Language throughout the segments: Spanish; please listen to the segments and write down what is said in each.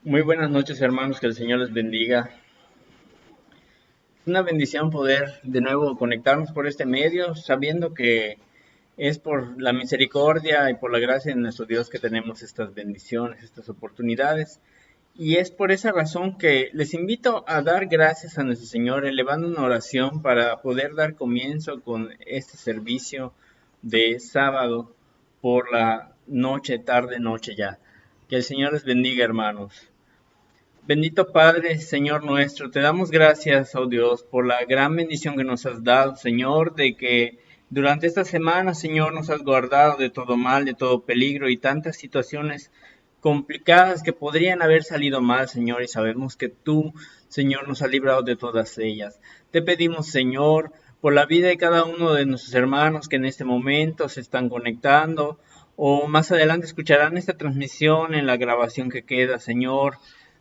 Muy buenas noches, hermanos, que el Señor les bendiga. Es una bendición poder de nuevo conectarnos por este medio, sabiendo que es por la misericordia y por la gracia de nuestro Dios que tenemos estas bendiciones, estas oportunidades. Y es por esa razón que les invito a dar gracias a nuestro Señor, elevando una oración para poder dar comienzo con este servicio de sábado por la noche, tarde, noche ya. Que el Señor les bendiga, hermanos. Bendito Padre, Señor nuestro, te damos gracias, oh Dios, por la gran bendición que nos has dado, Señor, de que durante esta semana, Señor, nos has guardado de todo mal, de todo peligro y tantas situaciones complicadas que podrían haber salido mal, Señor, y sabemos que tú, Señor, nos has librado de todas ellas. Te pedimos, Señor, por la vida de cada uno de nuestros hermanos que en este momento se están conectando o más adelante escucharán esta transmisión en la grabación que queda, Señor,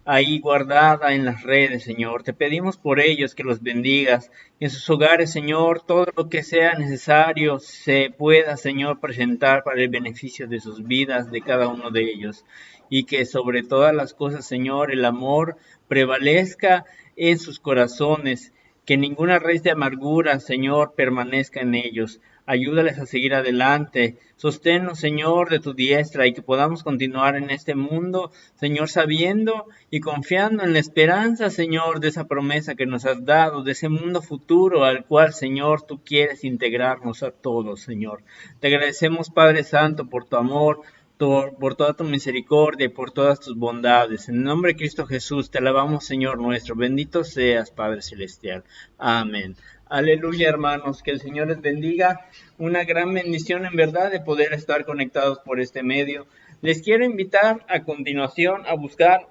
ahí guardada en las redes, Señor. Te pedimos por ellos que los bendigas, que en sus hogares, Señor, todo lo que sea necesario se pueda, Señor, presentar para el beneficio de sus vidas, de cada uno de ellos. Y que sobre todas las cosas, Señor, el amor prevalezca en sus corazones, que ninguna raíz de amargura, Señor, permanezca en ellos. Ayúdales a seguir adelante. Sosténnos, Señor, de tu diestra y que podamos continuar en este mundo, Señor, sabiendo y confiando en la esperanza, Señor, de esa promesa que nos has dado, de ese mundo futuro al cual, Señor, tú quieres integrarnos a todos, Señor. Te agradecemos, Padre Santo, por tu amor, por toda tu misericordia y por todas tus bondades. En el nombre de Cristo Jesús te alabamos, Señor nuestro. Bendito seas, Padre Celestial. Amén. Aleluya, hermanos, que el Señor les bendiga. Una gran bendición en verdad de poder estar conectados por este medio. Les quiero invitar a continuación a buscar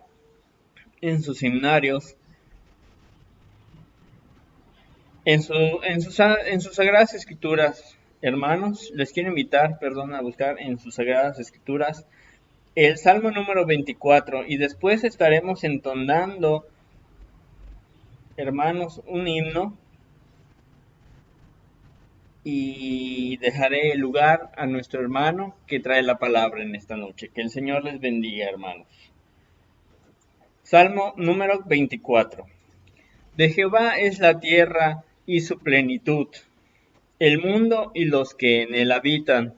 en sus seminarios, en sus sagradas escrituras, hermanos, les quiero invitar, perdón, a buscar en sus sagradas escrituras el Salmo número 24 y después estaremos entonando, hermanos, un himno y dejaré el lugar a nuestro hermano que trae la palabra en esta noche. Que el Señor les bendiga, hermanos. Salmo número 24. De Jehová es la tierra y su plenitud, el mundo y los que en él habitan,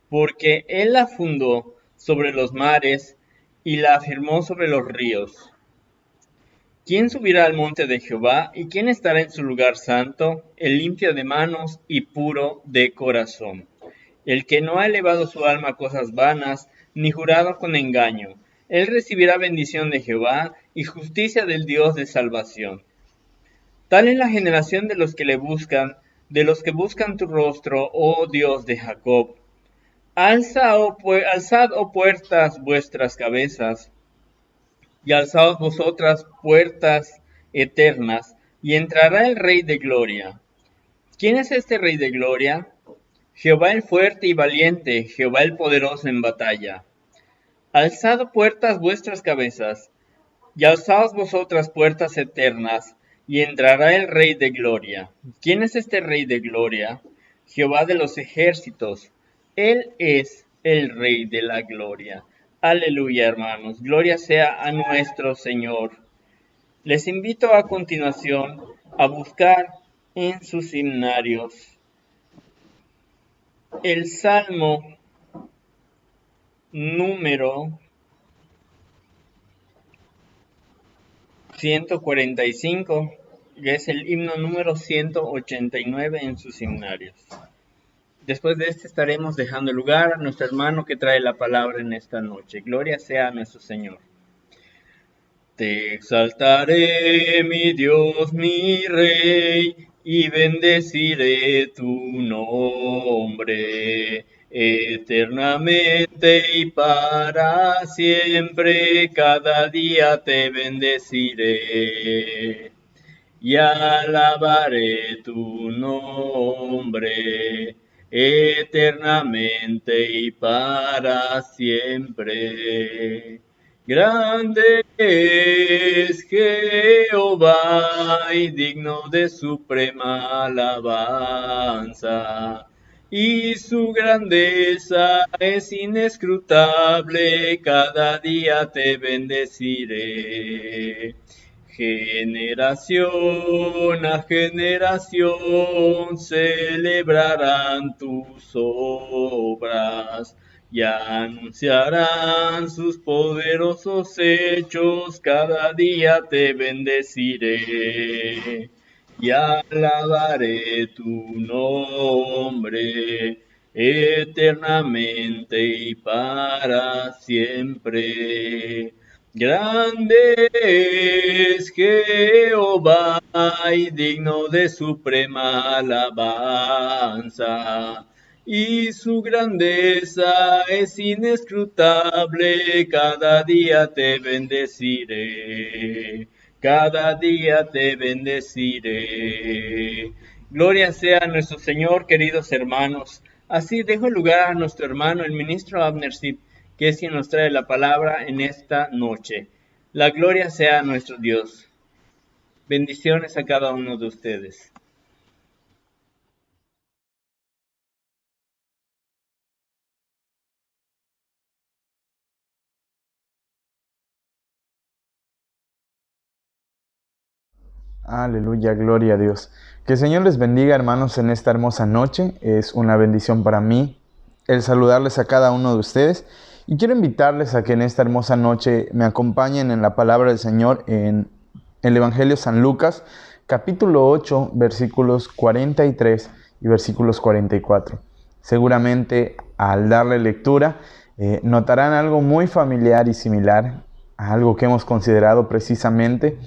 porque él la fundó sobre los mares y la afirmó sobre los ríos. ¿Quién subirá al monte de Jehová y quién estará en su lugar santo? El limpio de manos y puro de corazón, el que no ha elevado su alma a cosas vanas, ni jurado con engaño. Él recibirá bendición de Jehová y justicia del Dios de salvación. Tal es la generación de los que le buscan, de los que buscan tu rostro, oh Dios de Jacob. Alzad, oh puertas, vuestras cabezas, y alzaos vosotras puertas eternas, y entrará el Rey de Gloria. ¿Quién es este Rey de Gloria? Jehová el fuerte y valiente, Jehová el poderoso en batalla. Alzad puertas vuestras cabezas, y alzaos vosotras puertas eternas, y entrará el Rey de Gloria. ¿Quién es este Rey de Gloria? Jehová de los ejércitos. Él es el Rey de la Gloria. Aleluya, hermanos. Gloria sea a nuestro Señor. Les invito a continuación a buscar en sus himnarios el Salmo número 145, que es el himno número 189 en sus himnarios. Después de este estaremos dejando lugar a nuestro hermano que trae la palabra en esta noche. Gloria sea a nuestro Señor. Te exaltaré, mi Dios, mi Rey, y bendeciré tu nombre. Eternamente y para siempre, cada día te bendeciré y alabaré tu nombre eternamente y para siempre. Grande es Jehová y digno de suprema alabanza. y su grandeza es inescrutable, cada día te bendeciré. Generación a generación celebrarán tus obras y anunciarán sus poderosos hechos, cada día te bendeciré y alabaré tu nombre eternamente y para siempre. Grande es Jehová y digno de suprema alabanza, y su grandeza es inescrutable, cada día te bendeciré, cada día te bendeciré. Gloria sea a nuestro Señor, queridos hermanos. Así dejo lugar a nuestro hermano, el ministro Abner Sip, que es quien nos trae la palabra en esta noche. La gloria sea a nuestro Dios. Bendiciones a cada uno de ustedes. Aleluya, gloria a Dios. Que el Señor les bendiga, hermanos, en esta hermosa noche. Es una bendición para mí el saludarles a cada uno de ustedes. Y quiero invitarles a que en esta hermosa noche me acompañen en la palabra del Señor en el Evangelio San Lucas, capítulo 8, versículos 43 y versículos 44. Seguramente al darle lectura notarán algo muy familiar y similar a algo que hemos considerado precisamente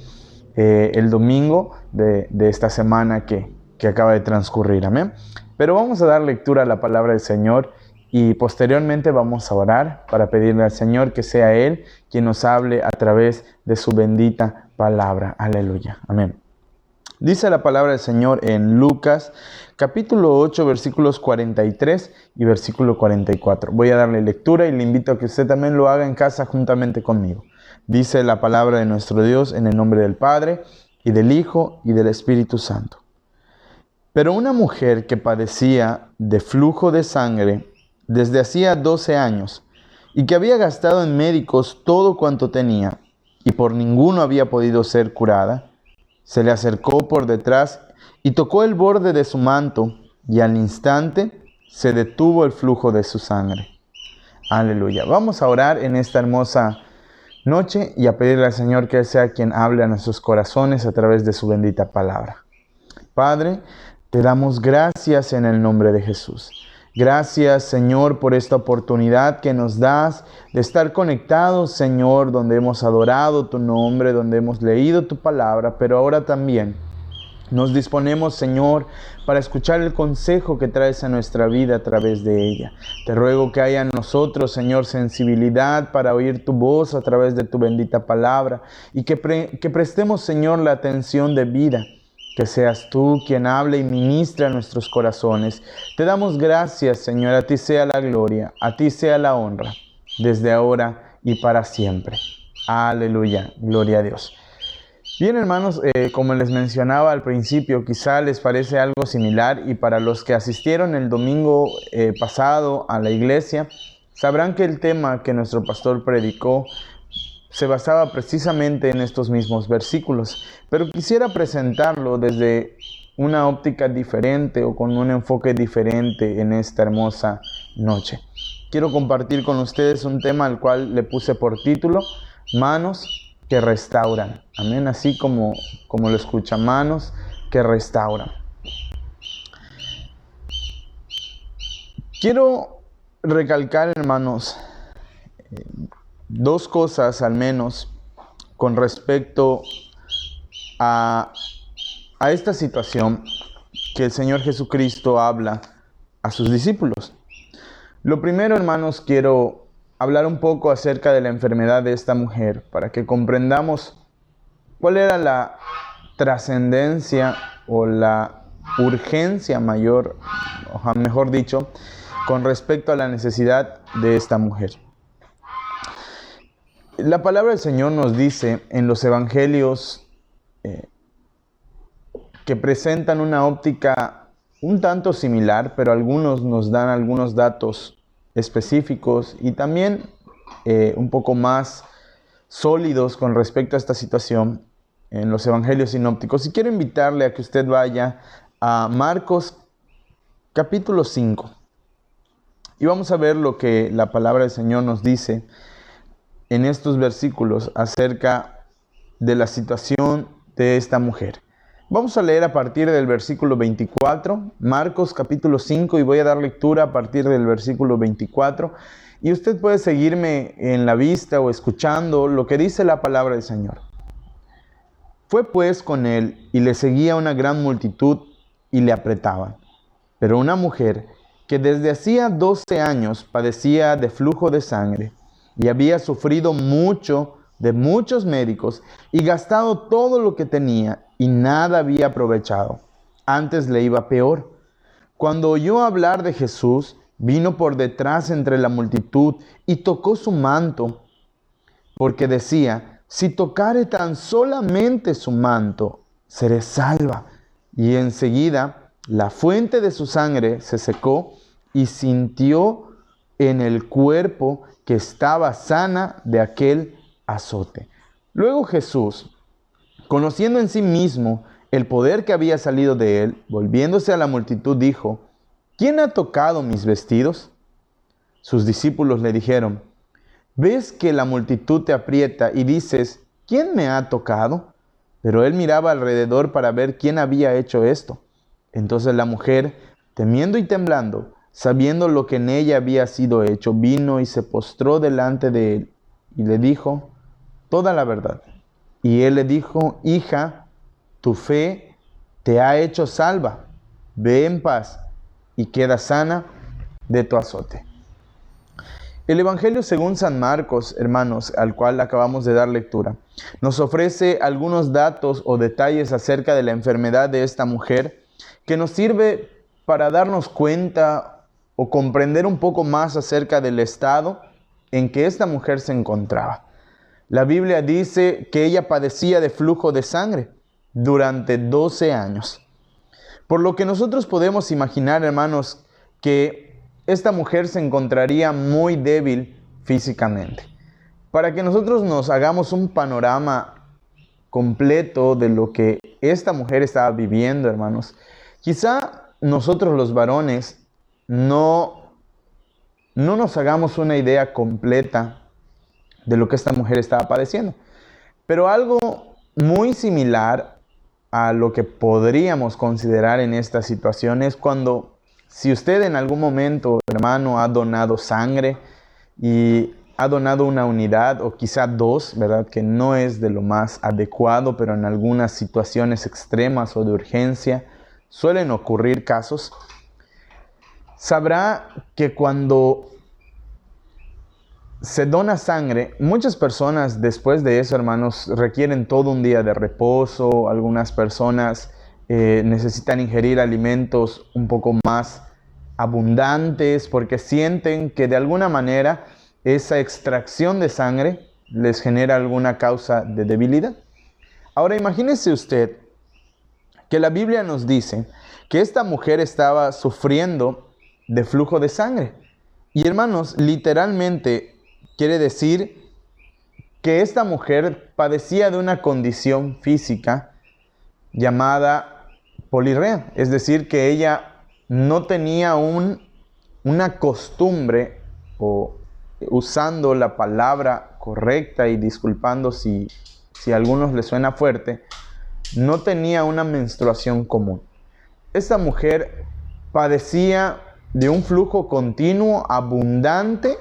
el domingo de esta semana que acaba de transcurrir. Amén. Pero vamos a dar lectura a la palabra del Señor y posteriormente vamos a orar para pedirle al Señor que sea Él quien nos hable a través de su bendita palabra. Aleluya. Amén. Dice la palabra del Señor en Lucas, capítulo 8, versículos 43 y versículo 44. Voy a darle lectura y le invito a que usted también lo haga en casa juntamente conmigo. Dice la palabra de nuestro Dios en el nombre del Padre, y del Hijo, y del Espíritu Santo. Pero una mujer que padecía de flujo de sangre desde hacía 12 años, y que había gastado en médicos todo cuanto tenía, y por ninguno había podido ser curada, se le acercó por detrás y tocó el borde de su manto, y al instante se detuvo el flujo de su sangre. Aleluya. Vamos a orar en esta hermosa noche y a pedirle al Señor que Él sea quien hable a nuestros corazones a través de su bendita palabra. Padre, te damos gracias en el nombre de Jesús. Gracias, Señor, por esta oportunidad que nos das de estar conectados, Señor, donde hemos adorado tu nombre, donde hemos leído tu palabra, pero ahora también nos disponemos, Señor, para escuchar el consejo que traes a nuestra vida a través de ella. Te ruego que haya en nosotros, Señor, sensibilidad para oír tu voz a través de tu bendita palabra y que prestemos, Señor, la atención debida. Que seas tú quien hable y ministre a nuestros corazones. Te damos gracias, Señor. A ti sea la gloria, a ti sea la honra, desde ahora y para siempre. Aleluya, gloria a Dios. Bien, hermanos, como les mencionaba al principio, quizá les parece algo similar, y para los que asistieron el domingo pasado a la iglesia, sabrán que el tema que nuestro pastor predicó se basaba precisamente en estos mismos versículos, pero quisiera presentarlo desde una óptica diferente o con un enfoque diferente en esta hermosa noche. Quiero compartir con ustedes un tema al cual le puse por título, Manos que restauran. Amén, así como lo escucha, manos que restauran. Quiero recalcar, hermanos, dos cosas al menos con respecto a esta situación que el Señor Jesucristo habla a sus discípulos. Lo primero, hermanos, quiero hablar un poco acerca de la enfermedad de esta mujer para que comprendamos cuál era la trascendencia o la urgencia mayor, o mejor dicho, con respecto a la necesidad de esta mujer. La palabra del Señor nos dice en los evangelios que presentan una óptica un tanto similar, pero algunos nos dan algunos datos específicos y también un poco más sólidos con respecto a esta situación en los evangelios sinópticos. Y quiero invitarle a que usted vaya a Marcos capítulo 5. Y vamos a ver lo que la palabra del Señor nos dice en estos versículos acerca de la situación de esta mujer. Vamos a leer a partir del versículo 24, Marcos capítulo 5, y voy a dar lectura a partir del versículo 24. Y usted puede seguirme en la vista o escuchando lo que dice la palabra del Señor. Fue pues con él y le seguía una gran multitud y le apretaban. Pero una mujer que desde hacía 12 años padecía de flujo de sangre y había sufrido mucho de muchos médicos y gastado todo lo que tenía y nada había aprovechado, antes le iba peor. Cuando oyó hablar de Jesús, vino por detrás entre la multitud y tocó su manto, porque decía: si tocare tan solamente su manto, seré salva. Y enseguida la fuente de su sangre se secó y sintió en el cuerpo que estaba sana de aquel azote. Luego Jesús, conociendo en sí mismo el poder que había salido de él, volviéndose a la multitud, dijo: ¿quién ha tocado mis vestidos? Sus discípulos le dijeron: ¿ves que la multitud te aprieta y dices: ¿quién me ha tocado? Pero él miraba alrededor para ver quién había hecho esto. Entonces la mujer, temiendo y temblando, sabiendo lo que en ella había sido hecho, vino y se postró delante de él y le dijo toda la verdad. Y él le dijo: hija, tu fe te ha hecho salva. Ve en paz y queda sana de tu azote. El Evangelio según San Marcos, hermanos, al cual acabamos de dar lectura, nos ofrece algunos datos o detalles acerca de la enfermedad de esta mujer que nos sirve para darnos cuenta o comprender un poco más acerca del estado en que esta mujer se encontraba. La Biblia dice que ella padecía de flujo de sangre durante 12 años. Por lo que nosotros podemos imaginar, hermanos, que esta mujer se encontraría muy débil físicamente. Para que nosotros nos hagamos un panorama completo de lo que esta mujer estaba viviendo, hermanos, quizá nosotros los varones no nos hagamos una idea completa de lo que esta mujer estaba padeciendo. Pero algo muy similar a lo que podríamos considerar en esta situación es cuando, si usted en algún momento, hermano, ha donado sangre y ha donado una unidad o quizá dos, ¿verdad? Que no es de lo más adecuado, pero en algunas situaciones extremas o de urgencia suelen ocurrir casos. Sabrá que cuando se dona sangre, muchas personas después de eso, hermanos, requieren todo un día de reposo. Algunas personas necesitan ingerir alimentos un poco más abundantes porque sienten que de alguna manera esa extracción de sangre les genera alguna causa de debilidad. Ahora imagínese usted que la Biblia nos dice que esta mujer estaba sufriendo de flujo de sangre. Y hermanos, literalmente quiere decir que esta mujer padecía de una condición física llamada polirrea. Es decir, que ella no tenía una costumbre, o usando la palabra correcta y disculpando si a algunos les suena fuerte, no tenía una menstruación común. Esta mujer padecía de un flujo continuo, abundante,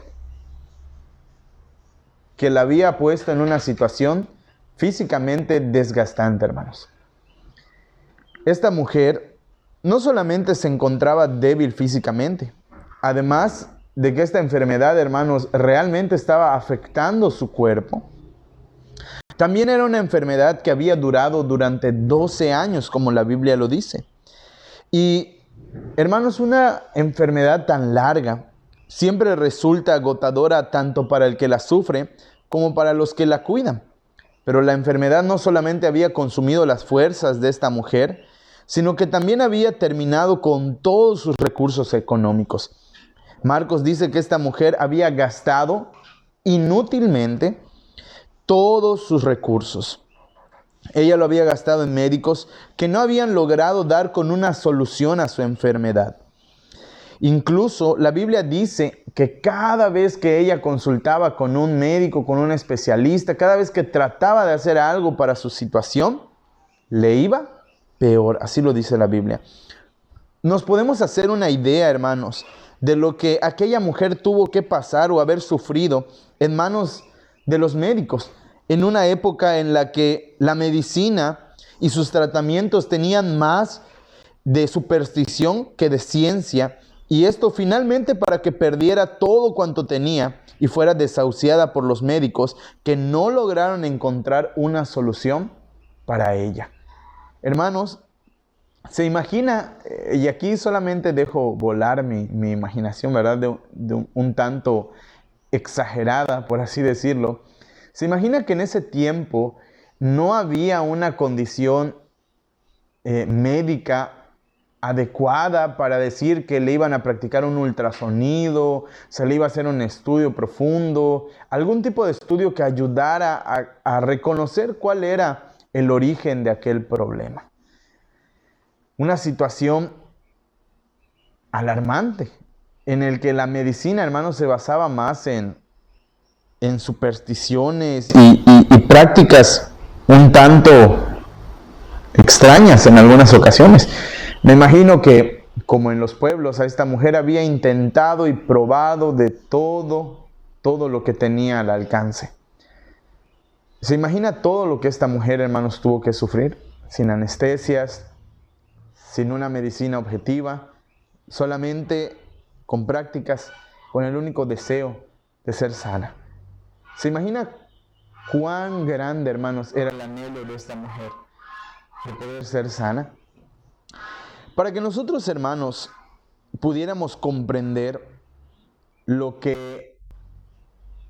que la había puesto en una situación físicamente desgastante, hermanos. Esta mujer no solamente se encontraba débil físicamente, además de que esta enfermedad, hermanos, realmente estaba afectando su cuerpo. También era una enfermedad que había durado durante 12 años, como la Biblia lo dice. Y, hermanos, una enfermedad tan larga siempre resulta agotadora tanto para el que la sufre como para los que la cuidan. Pero la enfermedad no solamente había consumido las fuerzas de esta mujer, sino que también había terminado con todos sus recursos económicos. Marcos dice que esta mujer había gastado inútilmente todos sus recursos. Ella lo había gastado en médicos que no habían logrado dar con una solución a su enfermedad. Incluso la Biblia dice que cada vez que ella consultaba con un médico, con un especialista, cada vez que trataba de hacer algo para su situación, le iba peor. Así lo dice la Biblia. Nos podemos hacer una idea, hermanos, de lo que aquella mujer tuvo que pasar o haber sufrido en manos de los médicos, en una época en la que la medicina y sus tratamientos tenían más de superstición que de ciencia, y esto finalmente para que perdiera todo cuanto tenía y fuera desahuciada por los médicos que no lograron encontrar una solución para ella. Hermanos, se imagina, y aquí solamente dejo volar mi imaginación, ¿verdad? De un tanto exagerada, por así decirlo. Se imagina que en ese tiempo no había una condición médica adecuada para decir que le iban a practicar un ultrasonido, se le iba a hacer un estudio profundo, algún tipo de estudio que ayudara a reconocer cuál era el origen de aquel problema. Una situación alarmante en el que la medicina, hermanos, se basaba más en supersticiones y prácticas un tanto extrañas en algunas ocasiones. Me imagino que, como en los pueblos, a esta mujer había intentado y probado de todo lo que tenía al alcance. ¿Se imagina todo lo que esta mujer, hermanos, tuvo que sufrir? Sin anestesias, sin una medicina objetiva, solamente con prácticas, con el único deseo de ser sana. ¿Se imagina cuán grande, hermanos, era el anhelo de esta mujer de poder ser sana? Para que nosotros, hermanos, pudiéramos comprender lo que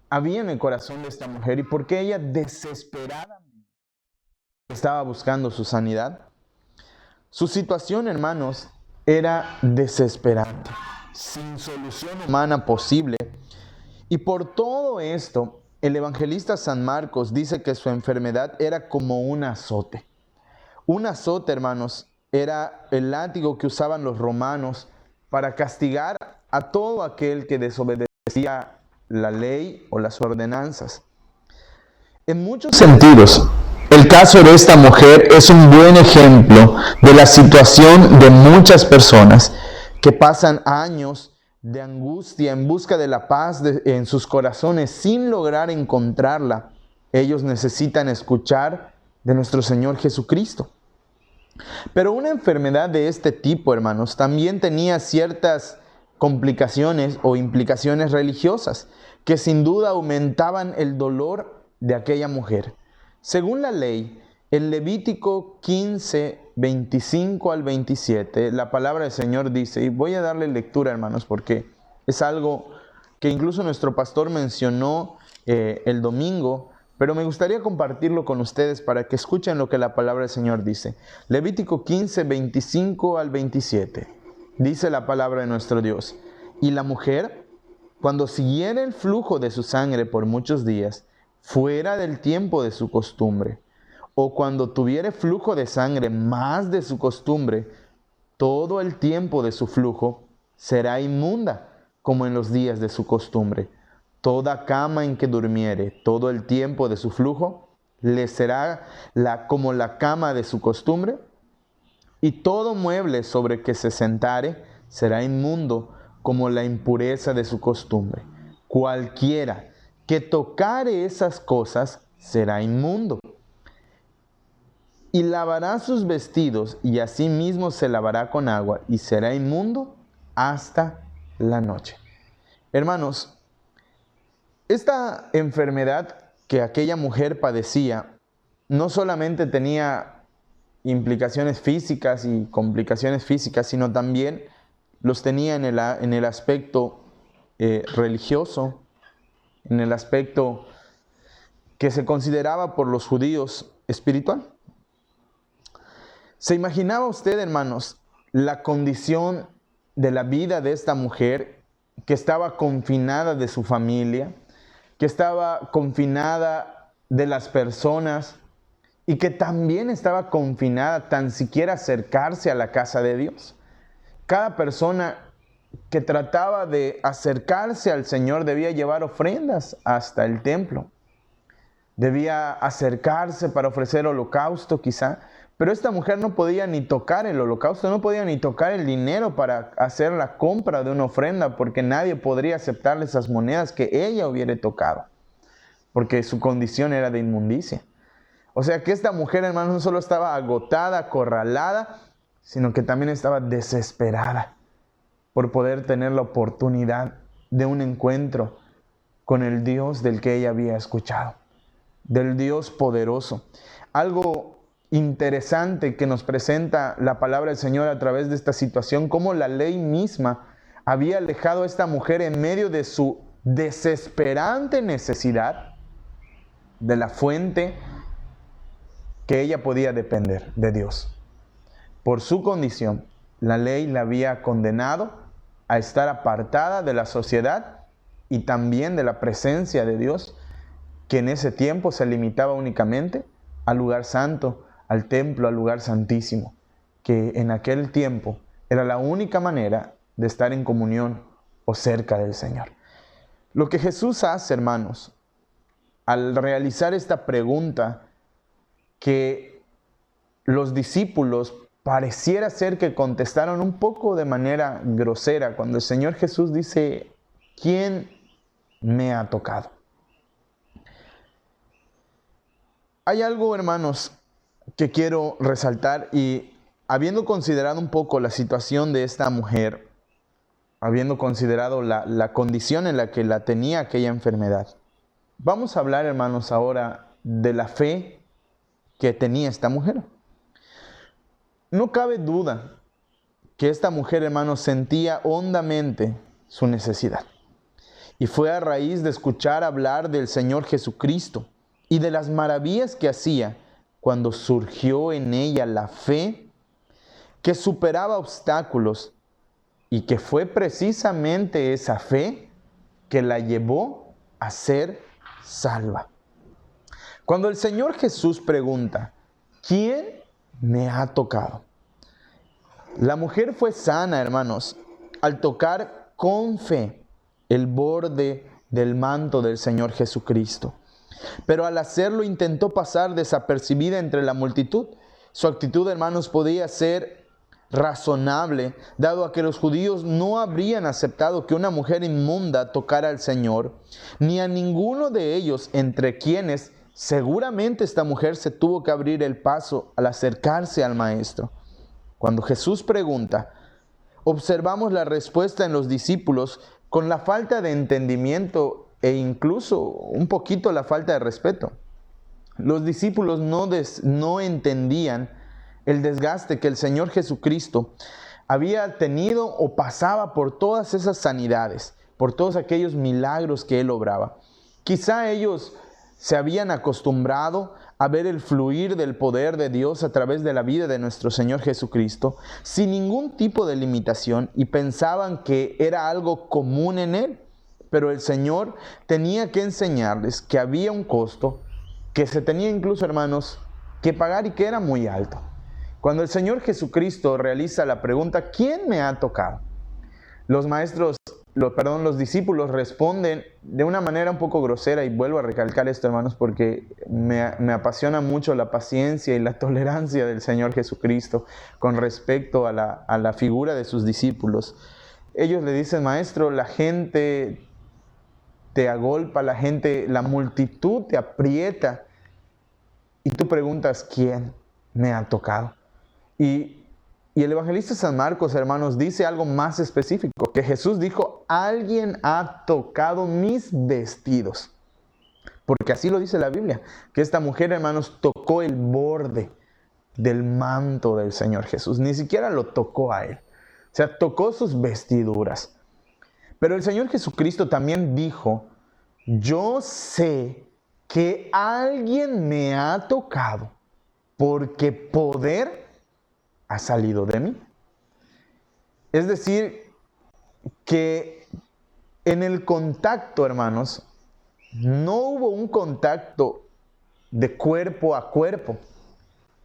había en el corazón de esta mujer y por qué ella desesperadamente estaba buscando su sanidad. Su situación, hermanos, era desesperante, sin solución humana posible. Y por todo esto, el evangelista San Marcos dice que su enfermedad era como un azote. Un azote, hermanos, era el látigo que usaban los romanos para castigar a todo aquel que desobedecía la ley o las ordenanzas. En muchos sentidos, el caso de esta mujer es un buen ejemplo de la situación de muchas personas que pasan años de angustia en busca de la paz en sus corazones sin lograr encontrarla. Ellos necesitan escuchar de nuestro Señor Jesucristo. Pero una enfermedad de este tipo, hermanos, también tenía ciertas complicaciones o implicaciones religiosas que sin duda aumentaban el dolor de aquella mujer. Según la ley, en Levítico 15, 25 al 27, la palabra del Señor dice, y voy a darle lectura, hermanos, porque es algo que incluso nuestro pastor mencionó el domingo, pero me gustaría compartirlo con ustedes para que escuchen lo que la palabra del Señor dice. Levítico 15, 25 al 27. Dice la palabra de nuestro Dios. Y la mujer, cuando siguiera el flujo de su sangre por muchos días, fuera del tiempo de su costumbre, o cuando tuviere flujo de sangre más de su costumbre, todo el tiempo de su flujo será inmunda, como en los días de su costumbre. Toda cama en que durmiere todo el tiempo de su flujo, le será como la cama de su costumbre, y todo mueble sobre que se sentare será inmundo como la impureza de su costumbre. Cualquiera que tocare esas cosas será inmundo. Y lavará sus vestidos, y asimismo se lavará con agua, y será inmundo hasta la noche. Hermanos, esta enfermedad que aquella mujer padecía no solamente tenía implicaciones físicas y complicaciones físicas, sino también los tenía en el aspecto religioso, en el aspecto que se consideraba por los judíos espiritual. ¿Se imaginaba usted, hermanos, la condición de la vida de esta mujer que estaba confinada de su familia, que estaba confinada de las personas y que también estaba confinada tan siquiera acercarse a la casa de Dios? Cada persona que trataba de acercarse al Señor debía llevar ofrendas hasta el templo. Debía acercarse para ofrecer holocausto quizá, pero esta mujer no podía ni tocar el holocausto, no podía ni tocar el dinero para hacer la compra de una ofrenda, porque nadie podría aceptarle esas monedas que ella hubiera tocado, porque su condición era de inmundicia. O sea que esta mujer, hermanos, no solo estaba agotada, acorralada, sino que también estaba desesperada por poder tener la oportunidad de un encuentro con el Dios del que ella había escuchado, del Dios poderoso. Algo interesante que nos presenta la palabra del Señor a través de esta situación, cómo la ley misma había alejado a esta mujer en medio de su desesperante necesidad de la fuente que ella podía depender de Dios. Por su condición, la ley la había condenado a estar apartada de la sociedad y también de la presencia de Dios, que en ese tiempo se limitaba únicamente al lugar santo, al templo, al lugar santísimo, que en aquel tiempo era la única manera de estar en comunión o cerca del Señor. Lo que Jesús hace, hermanos, al realizar esta pregunta que los discípulos pareciera ser que contestaron un poco de manera grosera, cuando el Señor Jesús dice: ¿quién me ha tocado? Hay algo, hermanos, que quiero resaltar, y habiendo considerado un poco la situación de esta mujer, habiendo considerado la condición en la que la tenía aquella enfermedad, vamos a hablar, hermanos, ahora de la fe que tenía esta mujer. No cabe duda que esta mujer, hermanos, sentía hondamente su necesidad. Y fue a raíz de escuchar hablar del Señor Jesucristo y de las maravillas que hacía cuando surgió en ella la fe que superaba obstáculos, y que fue precisamente esa fe que la llevó a ser salva. Cuando el Señor Jesús pregunta: ¿quién me ha tocado? La mujer fue sana, hermanos, al tocar con fe el borde del manto del Señor Jesucristo. Pero al hacerlo intentó pasar desapercibida entre la multitud. Su actitud, hermanos, podía ser razonable, dado a que los judíos no habrían aceptado que una mujer inmunda tocara al Señor, ni a ninguno de ellos, entre quienes seguramente esta mujer se tuvo que abrir el paso al acercarse al Maestro. Cuando Jesús pregunta, observamos la respuesta en los discípulos con la falta de entendimiento e incluso un poquito la falta de respeto. Los discípulos no entendían el desgaste que el Señor Jesucristo había tenido o pasaba por todas esas sanidades, por todos aquellos milagros que Él obraba. Quizá ellos se habían acostumbrado a ver el fluir del poder de Dios a través de la vida de nuestro Señor Jesucristo sin ningún tipo de limitación, y pensaban que era algo común en Él. Pero el Señor tenía que enseñarles que había un costo que se tenía incluso, hermanos, que pagar, y que era muy alto. Cuando el Señor Jesucristo realiza la pregunta: ¿quién me ha tocado?, los discípulos responden de una manera un poco grosera, y vuelvo a recalcar esto, hermanos, porque me apasiona mucho la paciencia y la tolerancia del Señor Jesucristo con respecto a la figura de sus discípulos. Ellos le dicen: Maestro, la gente te agolpa, la multitud te aprieta, y tú preguntas: ¿quién me ha tocado? Y el evangelista San Marcos, hermanos, dice algo más específico, que Jesús dijo: alguien ha tocado mis vestidos. Porque así lo dice la Biblia, que esta mujer, hermanos, tocó el borde del manto del Señor Jesús. Ni siquiera lo tocó a Él. O sea, tocó sus vestiduras. Pero el Señor Jesucristo también dijo: yo sé que alguien me ha tocado, porque poder ha salido de mí. Es decir, que en el contacto, hermanos, no hubo un contacto de cuerpo a cuerpo,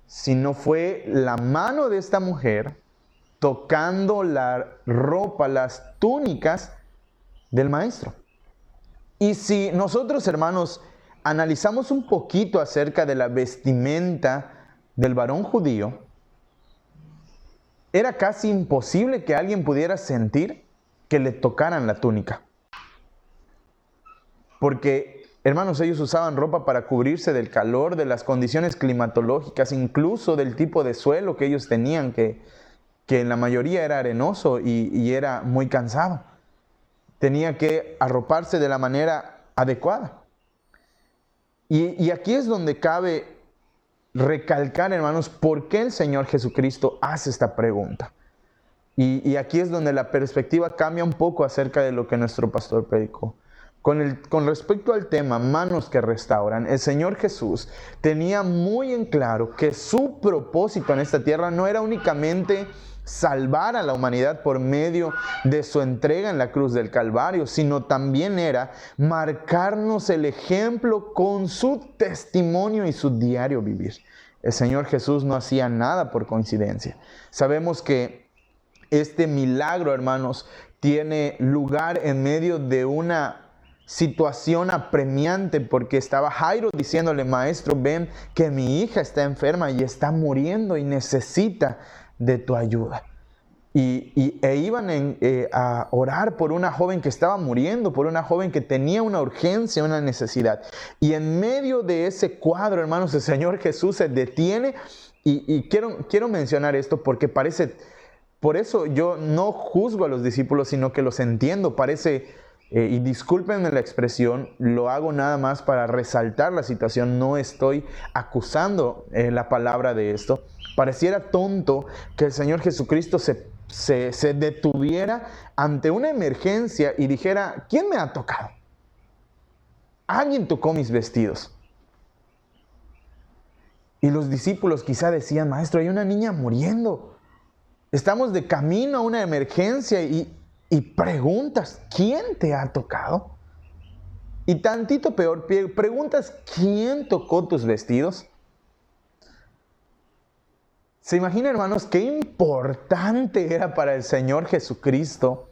sino fue la mano de esta mujer tocando la ropa, las túnicas del maestro. Y si nosotros, hermanos, analizamos un poquito acerca de la vestimenta del varón judío, era casi imposible que alguien pudiera sentir que le tocaran la túnica. Porque, hermanos, ellos usaban ropa para cubrirse del calor, de las condiciones climatológicas, incluso del tipo de suelo que ellos tenían, que en la mayoría era arenoso y era muy cansado. Tenía que arroparse de la manera adecuada. Y aquí es donde cabe recalcar, hermanos, por qué el Señor Jesucristo hace esta pregunta. Y aquí es donde la perspectiva cambia un poco acerca de lo que nuestro pastor predicó. Con respecto al tema manos que restauran, el Señor Jesús tenía muy en claro que su propósito en esta tierra no era únicamente salvar a la humanidad por medio de su entrega en la cruz del Calvario, sino también era marcarnos el ejemplo con su testimonio y su diario vivir. El Señor Jesús no hacía nada por coincidencia. Sabemos que este milagro, hermanos, tiene lugar en medio de una situación apremiante, porque estaba Jairo diciéndole: maestro, ven que mi hija está enferma y está muriendo y necesita de tu ayuda. E iban a orar por una joven que estaba muriendo, por una joven que tenía una urgencia, una necesidad. Y en medio de ese cuadro, hermanos, el Señor Jesús se detiene. Y quiero mencionar esto porque parece, por eso yo no juzgo a los discípulos, sino que los entiendo. Parece, y discúlpenme la expresión, lo hago nada más para resaltar la situación, no estoy acusando la palabra de esto. Pareciera tonto que el Señor Jesucristo se detuviera ante una emergencia y dijera: ¿quién me ha tocado? Alguien tocó mis vestidos. Y los discípulos quizá decían: maestro, hay una niña muriendo. Estamos de camino a una emergencia y preguntas: ¿quién te ha tocado? Y tantito peor, preguntas: ¿quién tocó tus vestidos? ¿Se imagina, hermanos, qué importante era para el Señor Jesucristo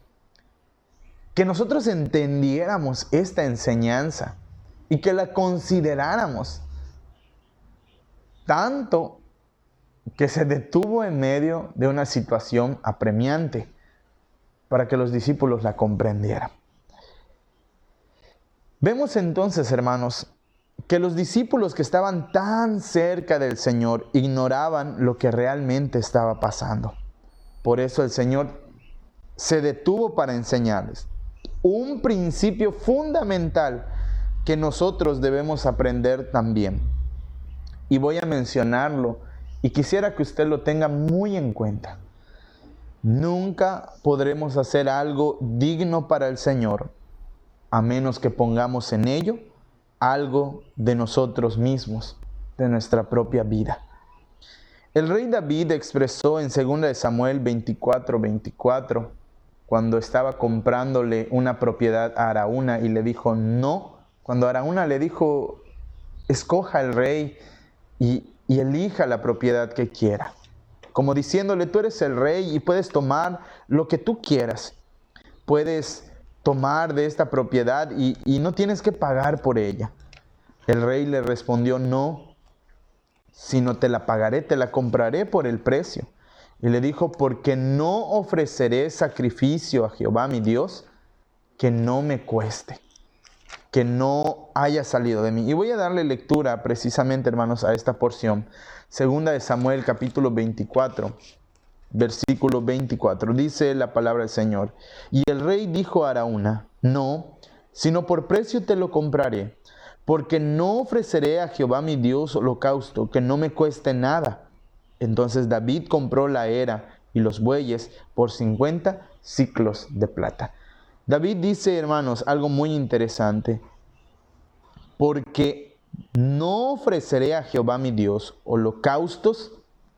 que nosotros entendiéramos esta enseñanza y que la consideráramos? Tanto que se detuvo en medio de una situación apremiante para que los discípulos la comprendieran. Vemos entonces, hermanos, que los discípulos que estaban tan cerca del Señor ignoraban lo que realmente estaba pasando. Por eso el Señor se detuvo para enseñarles un principio fundamental que nosotros debemos aprender también. Y voy a mencionarlo y quisiera que usted lo tenga muy en cuenta. Nunca podremos hacer algo digno para el Señor a menos que pongamos en ello algo de nosotros mismos, de nuestra propia vida. El rey David expresó en 2 Samuel 24:24, cuando estaba comprándole una propiedad a Araúna y le dijo no, cuando Araúna le dijo: escoja el rey y elija la propiedad que quiera, como diciéndole: tú eres el rey y puedes tomar lo que tú quieras, puedes tomar de esta propiedad y no tienes que pagar por ella. El rey le respondió: no, sino te la pagaré, te la compraré por el precio. Y le dijo: porque no ofreceré sacrificio a Jehová mi Dios que no me cueste, que no haya salido de mí. Y voy a darle lectura precisamente, hermanos, a esta porción. 2 Samuel capítulo 24. Versículo 24, dice la palabra del Señor: y el rey dijo a Araúna: no, sino por precio te lo compraré, porque no ofreceré a Jehová mi Dios holocausto que no me cueste nada. Entonces David compró la era y los bueyes por 50 siclos de plata. David dice, hermanos, algo muy interesante: porque no ofreceré a Jehová mi Dios holocaustos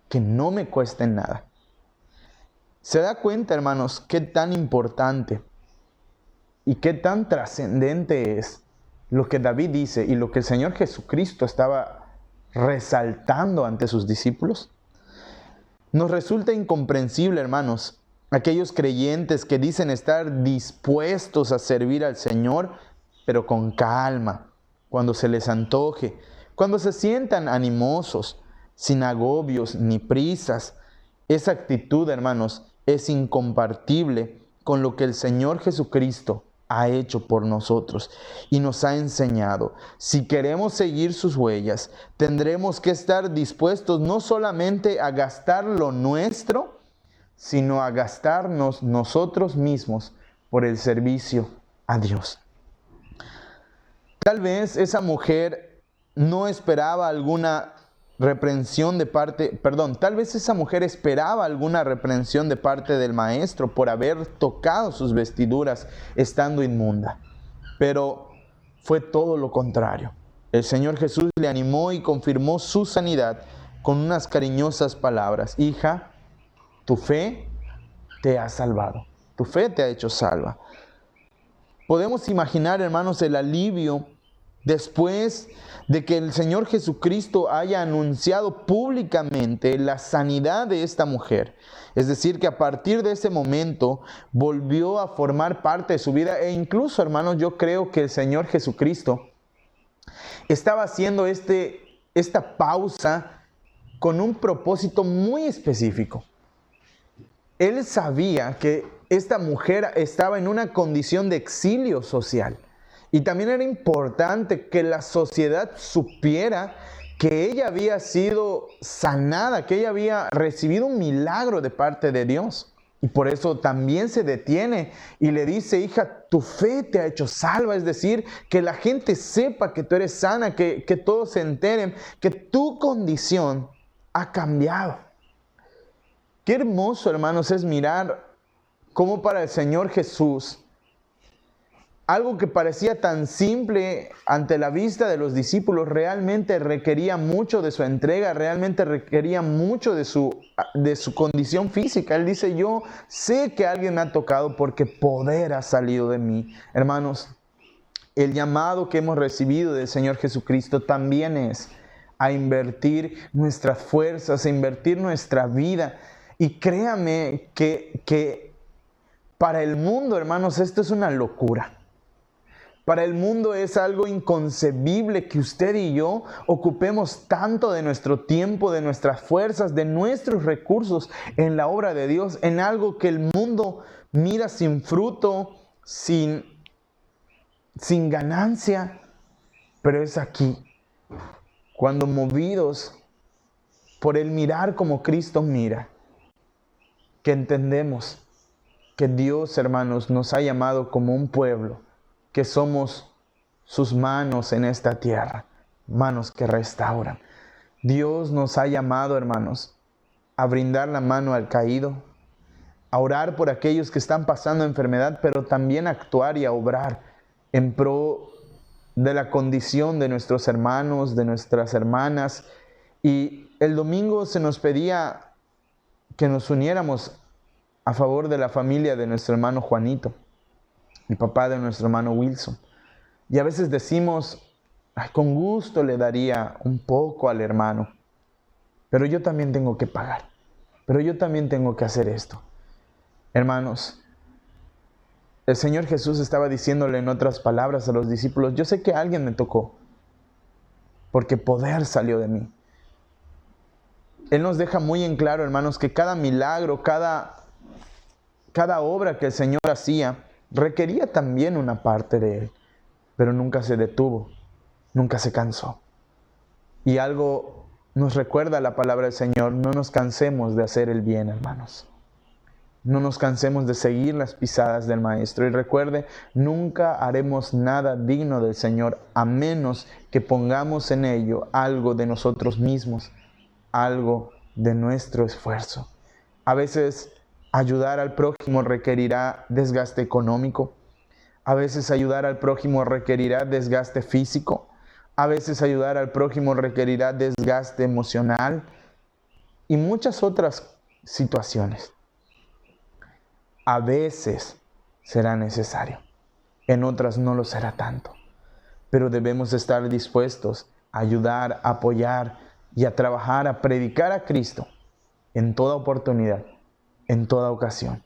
que no me cueste nada. ¿Se da cuenta, hermanos, qué tan importante y qué tan trascendente es lo que David dice y lo que el Señor Jesucristo estaba resaltando ante sus discípulos? Nos resulta incomprensible, hermanos, aquellos creyentes que dicen estar dispuestos a servir al Señor, pero con calma, cuando se les antoje, cuando se sientan animosos, sin agobios ni prisas. Esa actitud, hermanos, es incompatible con lo que el Señor Jesucristo ha hecho por nosotros y nos ha enseñado. Si queremos seguir sus huellas, tendremos que estar dispuestos no solamente a gastar lo nuestro, sino a gastarnos nosotros mismos por el servicio a Dios. Tal vez esa mujer no esperaba alguna reprensión de parte, tal vez esa mujer esperaba alguna reprensión de parte del maestro por haber tocado sus vestiduras estando inmunda. Pero fue todo lo contrario. El Señor Jesús le animó y confirmó su sanidad con unas cariñosas palabras: hija, tu fe te ha salvado, tu fe te ha hecho salva. Podemos imaginar, hermanos, el alivio después de que el Señor Jesucristo haya anunciado públicamente la sanidad de esta mujer. Es decir, que a partir de ese momento volvió a formar parte de su vida. E incluso, hermanos, yo creo que el Señor Jesucristo estaba haciendo esta pausa con un propósito muy específico. Él sabía que esta mujer estaba en una condición de exilio social. Y también era importante que la sociedad supiera que ella había sido sanada, que ella había recibido un milagro de parte de Dios. Y por eso también se detiene y le dice: hija, tu fe te ha hecho salva. Es decir, que la gente sepa que tú eres sana, que todos se enteren que tu condición ha cambiado. Qué hermoso, hermanos, es mirar cómo para el Señor Jesús algo que parecía tan simple ante la vista de los discípulos realmente requería mucho de su entrega, realmente requería mucho de su condición física. Él dice: yo sé que alguien me ha tocado porque poder ha salido de mí. Hermanos, el llamado que hemos recibido del Señor Jesucristo también es a invertir nuestras fuerzas, a invertir nuestra vida. Y créame que para el mundo, hermanos, esto es una locura. Para el mundo es algo inconcebible que usted y yo ocupemos tanto de nuestro tiempo, de nuestras fuerzas, de nuestros recursos en la obra de Dios, en algo que el mundo mira sin fruto, sin ganancia. Pero es aquí, cuando movidos por el mirar como Cristo mira, que entendemos que Dios, hermanos, nos ha llamado como un pueblo, que somos sus manos en esta tierra, manos que restauran. Dios nos ha llamado, hermanos, a brindar la mano al caído, a orar por aquellos que están pasando enfermedad, pero también a actuar y a obrar en pro de la condición de nuestros hermanos, de nuestras hermanas. Y el domingo se nos pedía que nos uniéramos a favor de la familia de nuestro hermano Juanito, el papá de nuestro hermano Wilson. Y a veces decimos: con gusto le daría un poco al hermano, pero yo también tengo que pagar, pero yo también tengo que hacer esto. Hermanos, el Señor Jesús estaba diciéndole en otras palabras a los discípulos: yo sé que alguien me tocó, porque poder salió de mí. Él nos deja muy en claro, hermanos, que cada milagro, cada obra que el Señor hacía, requería también una parte de Él, pero nunca se detuvo, nunca se cansó. Y algo nos recuerda la palabra del Señor: no nos cansemos de hacer el bien, hermanos. No nos cansemos de seguir las pisadas del Maestro. Y recuerde, nunca haremos nada digno del Señor a menos que pongamos en ello algo de nosotros mismos, algo de nuestro esfuerzo. A veces ayudar al prójimo requerirá desgaste económico. A veces ayudar al prójimo requerirá desgaste físico. A veces ayudar al prójimo requerirá desgaste emocional. y muchas otras situaciones. A veces será necesario, en otras no lo será tanto, pero debemos estar dispuestos a ayudar, a apoyar y a trabajar, a predicar a Cristo en toda oportunidad, en toda ocasión,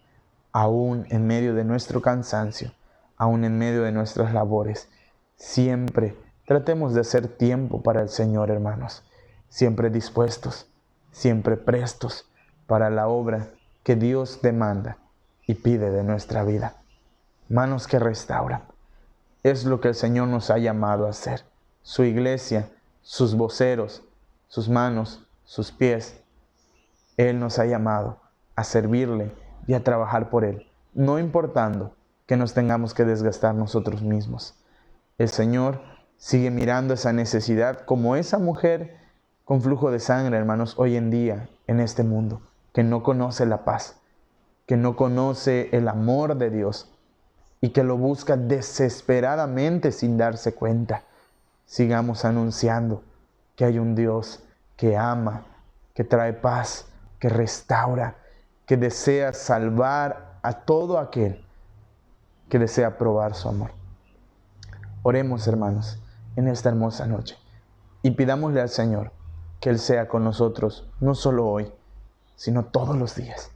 aún en medio de nuestro cansancio, aún en medio de nuestras labores. Siempre tratemos de hacer tiempo para el Señor, hermanos, siempre dispuestos, siempre prestos para la obra que Dios demanda y pide de nuestra vida. Manos que restauran. Es lo que el Señor nos ha llamado a hacer. Su iglesia, sus voceros, sus manos, sus pies. Él nos ha llamado a servirle y a trabajar por Él, no importando que nos tengamos que desgastar nosotros mismos. El Señor sigue mirando esa necesidad como esa mujer con flujo de sangre, hermanos, hoy en día en este mundo, que no conoce la paz, que no conoce el amor de Dios y que lo busca desesperadamente sin darse cuenta. Sigamos anunciando que hay un Dios que ama, que trae paz, que restaura, que desea salvar a todo aquel que desea probar su amor. Oremos, hermanos, en esta hermosa noche y pidámosle al Señor que Él sea con nosotros, no solo hoy, sino todos los días,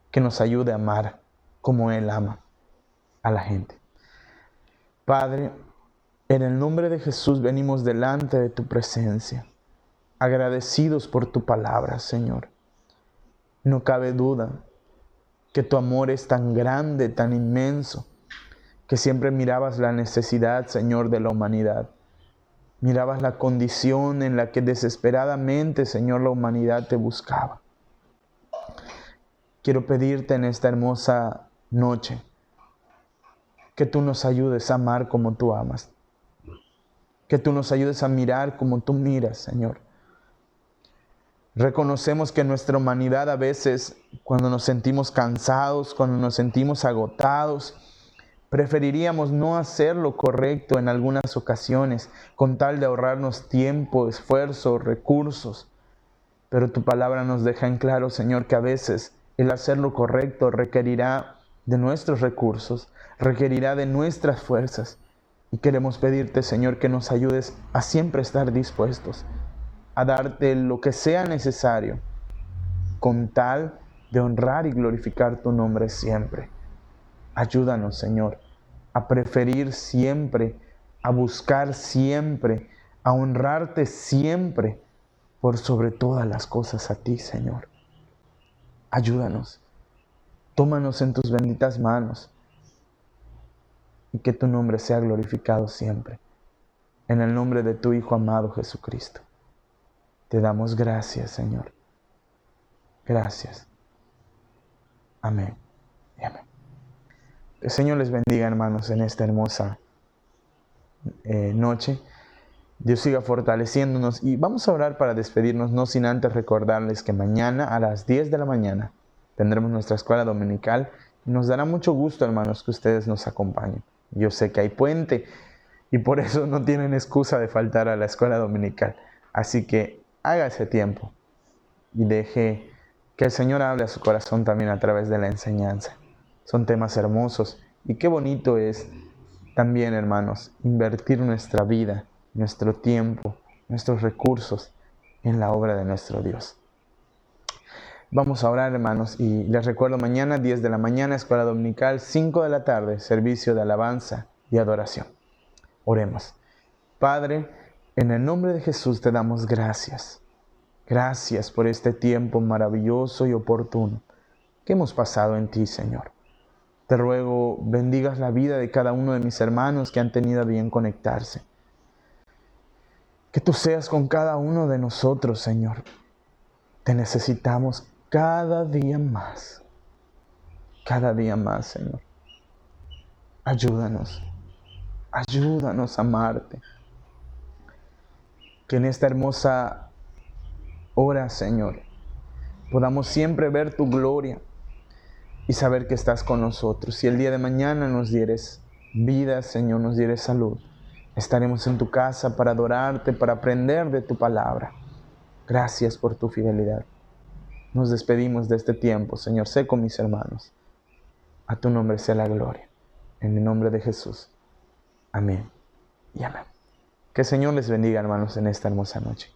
que nos ayude a amar como Él ama a la gente. Padre, en el nombre de Jesús venimos delante de tu presencia, agradecidos por tu palabra, Señor. No cabe duda que tu amor es tan grande, tan inmenso, que siempre mirabas la necesidad, Señor, de la humanidad. Mirabas la condición en la que desesperadamente, Señor, la humanidad te buscaba. Quiero pedirte en esta hermosa noche que tú nos ayudes a amar como tú amas. Que tú nos ayudes a mirar como tú miras, Señor. Reconocemos que nuestra humanidad a veces, cuando nos sentimos cansados, cuando nos sentimos agotados, preferiríamos no hacer lo correcto en algunas ocasiones, con tal de ahorrarnos tiempo, esfuerzo, recursos. Pero tu palabra nos deja en claro, Señor, que a veces el hacer lo correcto requerirá de nuestros recursos, requerirá de nuestras fuerzas. Y queremos pedirte, Señor, que nos ayudes a siempre estar dispuestos a darte lo que sea necesario, con tal de honrar y glorificar tu nombre siempre. Ayúdanos, Señor, a preferir siempre, a buscar siempre, a honrarte siempre, por sobre todas las cosas a ti, Señor. Ayúdanos, tómanos en tus benditas manos y que tu nombre sea glorificado siempre. En el nombre de tu Hijo amado Jesucristo. Te damos gracias, Señor. Gracias. Amén y amén. Que el Señor les bendiga, hermanos, en esta hermosa noche. Dios siga fortaleciéndonos y vamos a orar para despedirnos, no sin antes recordarles que mañana a las 10 de la mañana tendremos nuestra escuela dominical y nos dará mucho gusto, hermanos, que ustedes nos acompañen. Yo sé que hay puente y por eso no tienen excusa de faltar a la escuela dominical. Así que haga ese tiempo y deje que el Señor hable a su corazón también a través de la enseñanza. Son temas hermosos y qué bonito es también, hermanos, invertir nuestra vida, nuestro tiempo, nuestros recursos en la obra de nuestro Dios. Vamos a orar, hermanos, y les recuerdo mañana 10 de la mañana, escuela dominical, 5 de la tarde, servicio de alabanza y adoración. Oremos. Padre, en el nombre de Jesús te damos gracias. Gracias por este tiempo maravilloso y oportuno que hemos pasado en ti, Señor. Te ruego bendigas la vida de cada uno de mis hermanos que han tenido a bien conectarse. Que tú seas con cada uno de nosotros, Señor. Te necesitamos cada día más. Cada día más, Señor. Ayúdanos. Ayúdanos a amarte. Que en esta hermosa hora, Señor, podamos siempre ver tu gloria y saber que estás con nosotros. Si el día de mañana nos dieres vida, Señor, nos dieres salud, estaremos en tu casa para adorarte, para aprender de tu palabra. Gracias por tu fidelidad. nos despedimos de este tiempo, Señor. Sé con mis hermanos. A tu nombre sea la gloria. En el nombre de Jesús. Amén y amén. Que el Señor les bendiga, hermanos, en esta hermosa noche.